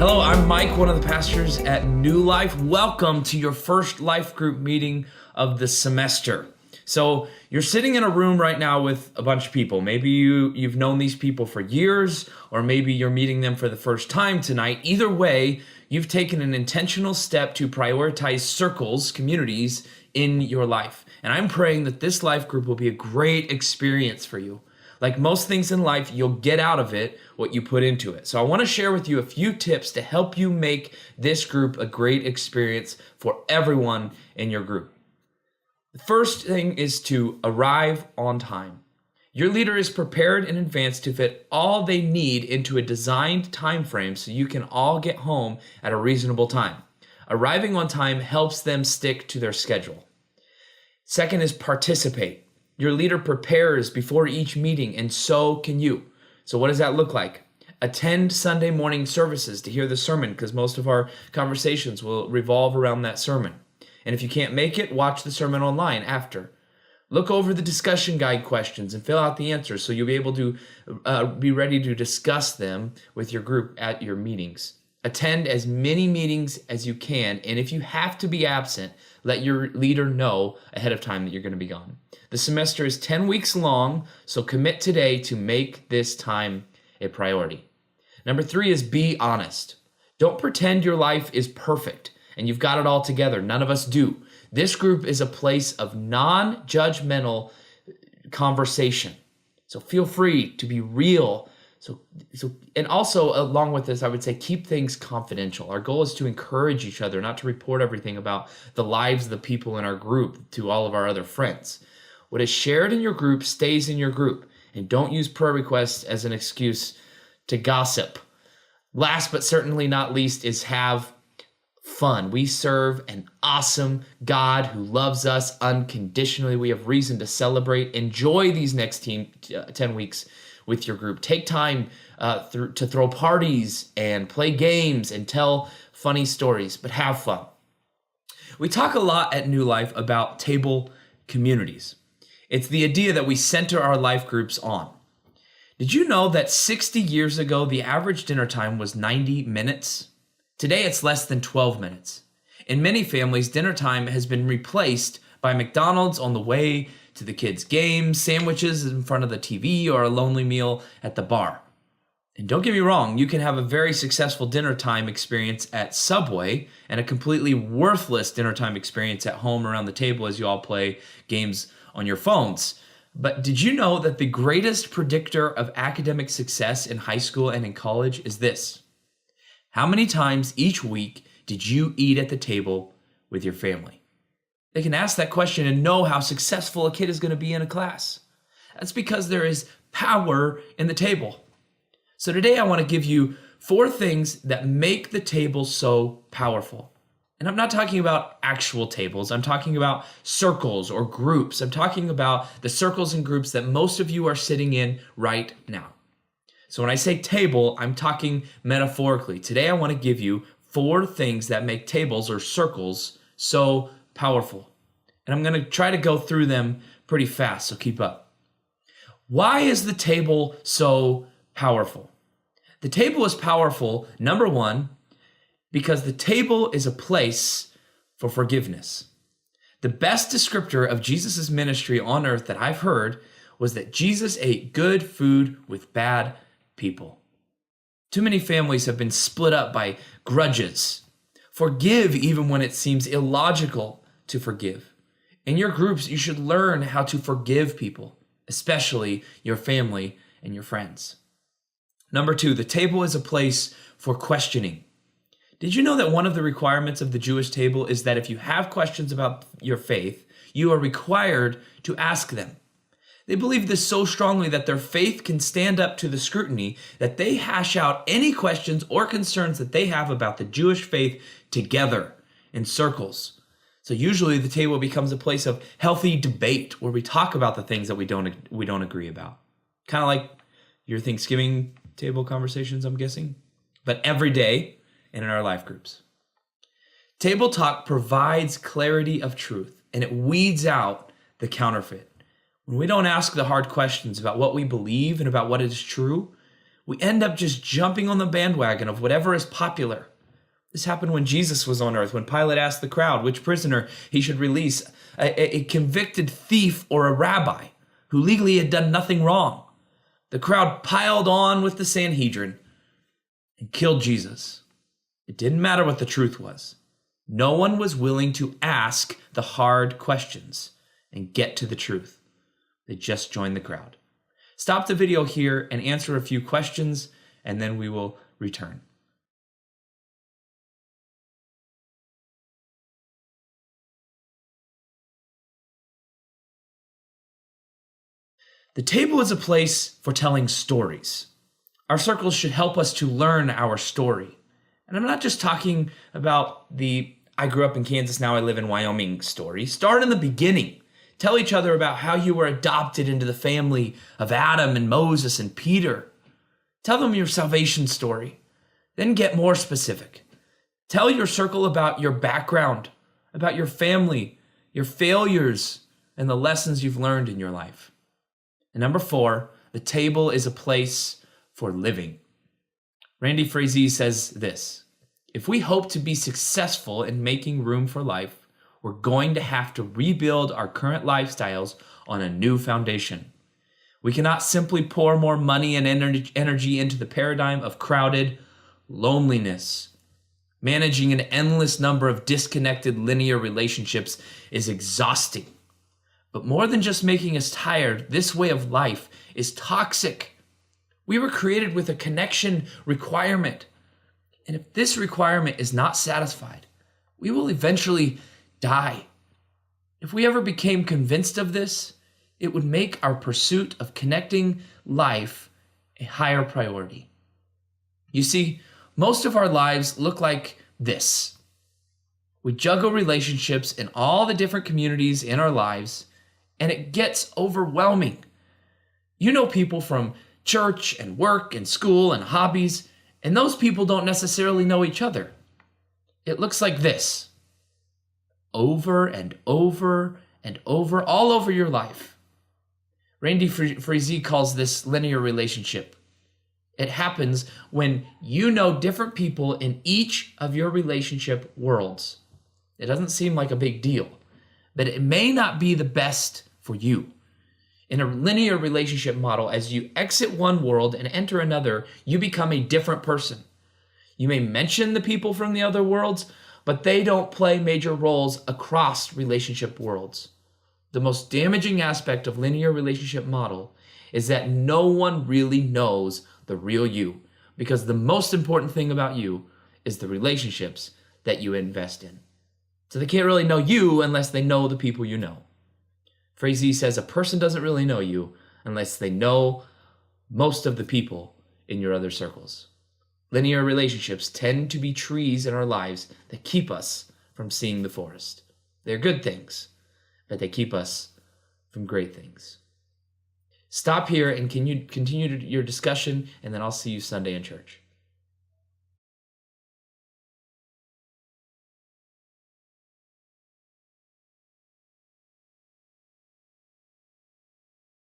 Hello, I'm Mike, one of the pastors at New Life. Welcome to your first life group meeting of the semester. So you're sitting in a room right now with a bunch of people. Maybe you've known these people for years, or maybe you're meeting them for the first time tonight. Either way, you've taken an intentional step to prioritize circles, communities in your life. And I'm praying that this life group will be a great experience for you. Like most things in life, you'll get out of it what you put into it. So I want to share with you a few tips to help you make this group a great experience for everyone in your group. The first thing is to arrive on time. Your leader is prepared in advance to fit all they need into a designed time frame so you can all get home at a reasonable time. Arriving on time helps them stick to their schedule. Second is participate. Your leader prepares before each meeting, and so can you. So what does that look like? Attend Sunday morning services to hear the sermon, because most of our conversations will revolve around that sermon. And if you can't make it, watch the sermon online after. Look over the discussion guide questions and fill out the answers so you'll be able to be ready to discuss them with your group at your meetings. Attend as many meetings as you can, and if you have to be absent, let your leader know ahead of time that you're going to be gone. The semester is 10 weeks long, so commit today to make this time a priority. Number 3 is be honest. Don't pretend your life is perfect and you've got it all together. None of us do. This group is a place of non-judgmental conversation. So feel free to be real. And also along with this, I would say keep things confidential. Our goal is to encourage each other, not to report everything about the lives of the people in our group to all of our other friends. What is shared in your group stays in your group, and don't use prayer requests as an excuse to gossip. Last but certainly not least is have fun. We serve an awesome God who loves us unconditionally. We have reason to celebrate. Enjoy these next 10 weeks with your group. Take time to throw parties and play games and tell funny stories, but have fun. We talk a lot at New Life about table communities. It's the idea that we center our life groups on. Did you know that 60 years ago, the average dinner time was 90 minutes? Today, it's less than 12 minutes. In many families, dinner time has been replaced by McDonald's on the way to the kids' games, sandwiches in front of the TV, or a lonely meal at the bar. And don't get me wrong, you can have a very successful dinner time experience at Subway and a completely worthless dinner time experience at home around the table as you all play games on your phones. But did you know that the greatest predictor of academic success in high school and in college is this? How many times each week did you eat at the table with your family? They can ask that question and know how successful a kid is going to be in a class. That's because there is power in the table. So today I want to give you 4 things that make the table so powerful. And I'm not talking about actual tables. I'm talking about circles or groups. I'm talking about the circles and groups that most of you are sitting in right now. So when I say table, I'm talking metaphorically. Today I want to give you 4 things that make tables or circles so powerful. And I'm going to try to go through them pretty fast, so keep up. Why is the table so powerful? The table is powerful, number 1, because the table is a place for forgiveness. The best descriptor of Jesus' ministry on earth that I've heard was that Jesus ate good food with bad people. Too many families have been split up by grudges. Forgive even when it seems illogical to forgive. In your groups, you should learn how to forgive people, especially your family and your friends. Number 2, the table is a place for questioning. Did you know that one of the requirements of the Jewish table is that if you have questions about your faith, you are required to ask them? They believe this so strongly that their faith can stand up to the scrutiny that they hash out any questions or concerns that they have about the Jewish faith together in circles. So usually the table becomes a place of healthy debate where we talk about the things that we don't agree about. Kind of like your Thanksgiving table conversations, I'm guessing, but every day and in our life groups. Table talk provides clarity of truth, and it weeds out the counterfeit. When we don't ask the hard questions about what we believe and about what is true, We end up just jumping on the bandwagon of whatever is popular. This happened when Jesus was on earth, when Pilate asked the crowd which prisoner he should release, a convicted thief or a rabbi who legally had done nothing wrong. The crowd piled on with the Sanhedrin and killed Jesus. It didn't matter what the truth was. No one was willing to ask the hard questions and get to the truth. They just joined the crowd. Stop the video here and answer a few questions, and then we will return. The table is a place for telling stories. Our circles should help us to learn our story. And I'm not just talking about the I grew up in Kansas, now I live in Wyoming story. Start in the beginning. Tell each other about how you were adopted into the family of Adam and Moses and Peter. Tell them your salvation story. Then get more specific. Tell your circle about your background, about your family, your failures, and the lessons you've learned in your life. And number 4, the table is a place for living. Randy Frazee says this: if we hope to be successful in making room for life, we're going to have to rebuild our current lifestyles on a new foundation. We cannot simply pour more money and energy into the paradigm of crowded loneliness. Managing an endless number of disconnected linear relationships is exhausting. But more than just making us tired, this way of life is toxic. We were created with a connection requirement. And if this requirement is not satisfied, we will eventually die. If we ever became convinced of this, it would make our pursuit of connecting life a higher priority. You see, most of our lives look like this. We juggle relationships in all the different communities in our lives, and it gets overwhelming. You know people from church and work and school and hobbies, and those people don't necessarily know each other. It looks like this. Over and over and over, all over your life. Randy Frazee calls this linear relationship. It happens when you know different people in each of your relationship worlds. It doesn't seem like a big deal, but it may not be the best for you. In a linear relationship model, as you exit one world and enter another, you become a different person. You may mention the people from the other worlds, but they don't play major roles across relationship worlds. The most damaging aspect of linear relationship model is that no one really knows the real you, because the most important thing about you is the relationships that you invest in. So they can't really know you unless they know the people you know. Frazee says a person doesn't really know you unless they know most of the people in your other circles. Linear relationships tend to be trees in our lives that keep us from seeing the forest. They're good things, but they keep us from great things. Stop here and continue your discussion, and then I'll see you Sunday in church.